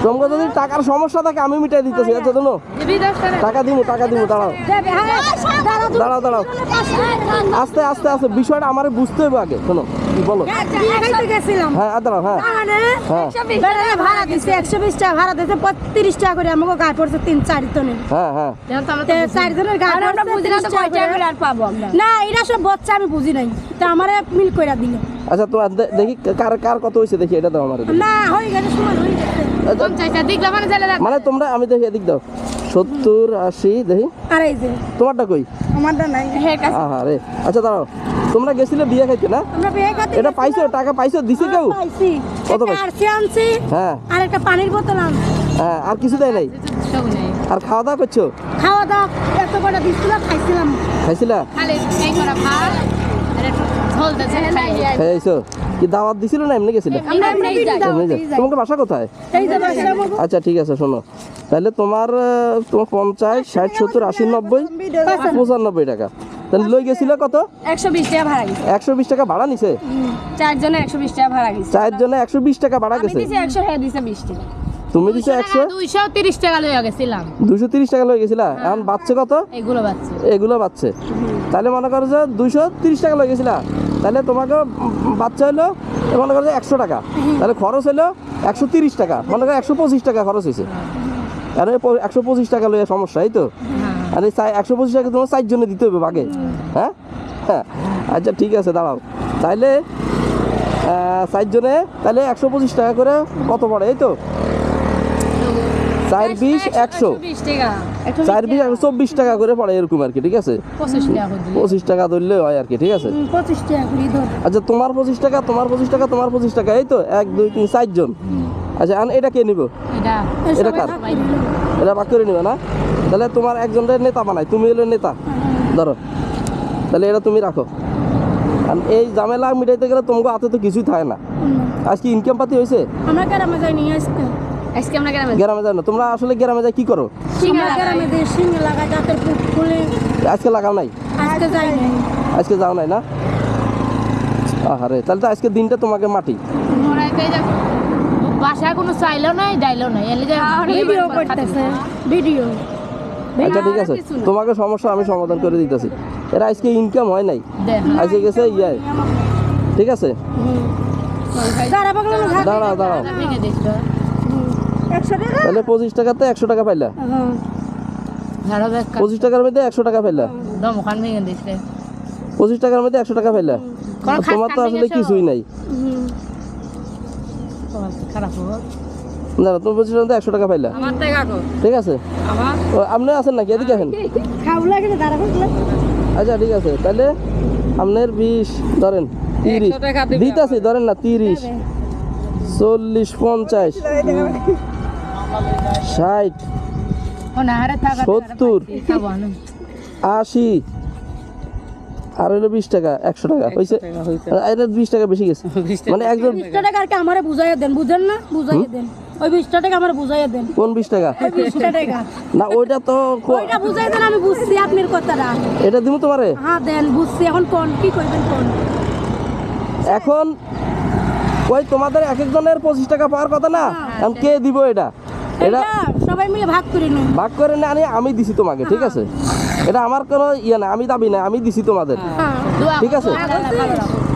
তোমাকে যদি টাকার সমস্যা থাকে আমি মিটাই দিতেছি। আচ্ছা শোনো, টাকা দিব দাঁড়াও দাঁড়াও দাঁড়াও, আস্তে আস্তে আস্তে বিষয়টা আমার বুঝতে হবে আগে। শোনো কি বলো। হ্যাঁ দাঁড়াও, হ্যাঁ ভাড়া দিচ্ছে 120 টাকা ভাড়া দিচ্ছে, 35 টাকা করে আমাকে গায়ে পড়ছে 3-4 জনের। হ্যাঁ হ্যাঁ 4 জনের গায়ে না, এটা সব বাচ্চা আমি বুঝি নাই, তো আমার মিল কইরা দিল। আচ্ছা তো দেখি কার কার কত হয়েছে দেখি, এটা দাও আমার। না হয়ে গেছে, সমান হয়ে গেছে। মানে তোমরা আমি দেখি এদিক দাও, 70 80 দেখি। আর এই যে তোমারটা কই? আমারটা নাই। আহা রে, আচ্ছা দাঁড়াও, তোমরা গেছিলে বিয়ে খাইতে না? আমরা বিয়ে করতে এটা পাইছো, টাকা পাইছো, দিছে কেউ? পাইছি। কত পাইছো? আরসি আনছি, হ্যাঁ আর একটা পানির বোতল আনছি। হ্যাঁ, আর কিছু দেয় নাই? আর খাওয়া দাওয়া করছো? খাওয়া দাওয়া এত কটা দিছিল, খাইছিলাম। খাইছিলা? খাইছো কি? দাওয়াত দিছিল না এমনি গেছিলে? তোমাকে বাসা কোথায়? এই যে বাসা আমাকে আচ্ছা ঠিক আছে, শোনো তাহলে তোমার 50 60 70 80 90 95 টাকা। তাহলে লই গেছিল কত? 120 টাকা ভাড়া গেছে। 120 টাকা ভাড়া নিছে? 4 জনে 120 টাকা ভাড়া গেছে। 4 জনে 120 টাকা ভাড়া গেছে? দিছে 100, হ্যাঁ দিছে 20 টাকা। তুমি দিছো 100? 230 টাকা লইয়া গেছিলাম। 230 টাকা লই গেছিলা? এখন বাচ্চা কত? এগুলো বাচ্চা। তাহলে মনে করো যে 230 টাকা লই গেছিলা, তাহলে তোমাকে বাচ্চা হলো মনে করো যে 100 টাকা, তাহলে খরচ হলো 130 টাকা, মনে করো 125 টাকা খরচ হয়েছে। আর 125 টাকা লইয়া সমস্যা, এই তো? আর এই 125 টাকা তোমার 4 জনে দিতে হবে বাগে। হ্যাঁ হ্যাঁ আচ্ছা ঠিক আছে দাঁড়াও, তাইলে 4 জনে তাহলে 125 টাকা করে কত পড়ে, এই তো? 4 20 100, 4 20 124 টাকা করে পড়ে এরকম আর কি, ঠিক আছে? 25 টাকা ধরলে হয় আর কি, ঠিক আছে? 25 টাকা করে ধর। আচ্ছা তোমার 25 টাকা, তোমার 25 টাকা, তোমার 25 টাকা, এই তো 1 2 3 4 জন। আচ্ছা এটা কে নিব? এটা কার? এটা ভাগ করে নিবে না? তাহলে তোমার একজনের নেতা বানাই, তুমি হলো নেতা ধরো, তাহলে এটা তুমি রাখো। আর এই ঝামেলা মিটাইতে গেলে তোমাকে হাতে তো কিছুই থাকে না। আজকে ইনকাম পাতি হয়েছে? আমরা গ্রামে যাই নিয়ে আসতে। আজকে আমরা গ্রামে যাও না? তোমরা আসলে গ্রামে যাই কি করো? আমরা গ্রামে দিয়ে সিং লাগা জাতের ফুলে। আজকে লাগাও নাই? আজকে যাই নাই। আজকে যাও নাই না? আরে তাহলে তো আজকে দিনটা তোমাকে মাটি। বাসায় কোনো চাইলো নাই, ডাইলো নাই, ভিডিও করতেছে ভিডিও। আচ্ছা ঠিক আছে, তোমাকে সমস্যা আমি সমাধান করে দিতেছি। এরা আজকে ইনকাম হয় নাই, আজকে গেছে ইয়ায়, ঠিক আছে? দাঁড়াও দাঁড়াও, 100 টাকা তাহলে 25 টাকাতে 100 টাকা পাইলা? 25 টাকার মধ্যে 100 টাকা পাইলা? 25 টাকার মধ্যে 100 টাকা পাইলা? তোমার তো আসলে কিছুই নাই। না তুমি 25 টাকাতে 100 টাকা পাইলা, ঠিক আছে? আপনি আছেন নাকি? এদিকে আসেন। আচ্ছা ঠিক আছে, তাহলে আপনার 20 ধরেন, 30 দিতেছি ধরেন না, 30 40 50 60 70 80 আর হলো 20 টাকা, 100 টাকা হয়েছে। এটা 20 টাকা বেশি গেছে, মানে একজন 20 টাকা আর কি আমারে বুঝাইয়া দেন, বুঝেন না? বুঝাইয়া দেন ওই 20 টাকা আমারে বুঝাইয়া দেন। কোন 20 টাকা? 20 টাকা না ওইটা তো ওইটা বুঝাই দেন, আমি বুঝছি আপনার কথাটা। এটা দিব তোমারে? হ্যাঁ দেন, বুঝছি। এখন কোন কি কইবেন কোন? এখন ওই তোমাদের এক একজনের 25 টাকা পাওয়ার কথা না, এখন কে দিব এটা? এটা সবাই মিলে ভাগ করে নিন। ভাগ করে না, আমি দিছি তোমাকে, ঠিক আছে? এটা আমার কোনো ইয়ে না, আমি দাবি না, আমি দিছি তোমাদের, ঠিক আছে?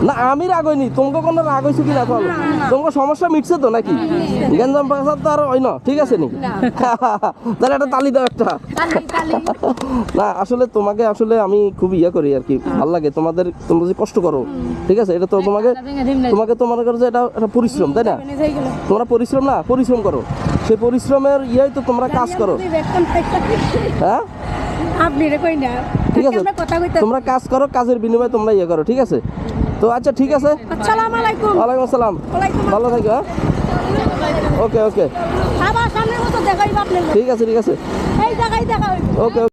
না আমি রাগ হইনি, তোমাকে কোনো রাগ হয়েছে কিনা বলো? তোমাকে সমস্যা মিটছে তো নাকি? গেঞ্জাম পাশার তো আর হয় না, ঠিক আছে নি? তাহলে একটা তালি দাও একটা। না আসলে তোমাকে আসলে আমি খুব ইয়ে করি আর কি, ভালো লাগে তোমাদের, তোমরা যে কষ্ট করো, ঠিক আছে? এটা তো তোমাকে তোমার কাছে এটা একটা পরিশ্রম, তাই না? তোমরা পরিশ্রম না, পরিশ্রম করো, সেই পরিশ্রমের ইয়েই তো তোমরা কাজ করো। হ্যাঁ আপনি রে কই না, ঠিক আছে, তোমরা কাজ করো, কাজের বিনিময়ে তোমরা ইয়ে করো, ঠিক আছে? তো আচ্ছা ঠিক আছে, আসসালামু আলাইকুম। ওয়ালাইকুম আসসালাম, ভালো থাকো। হ্যাঁ ওকে ওকে, আবার সামনের মতো দেখাইব আপনাদের। ঠিক আছে ঠিক আছে, এই জায়গায় দেখা হইব। ওকে।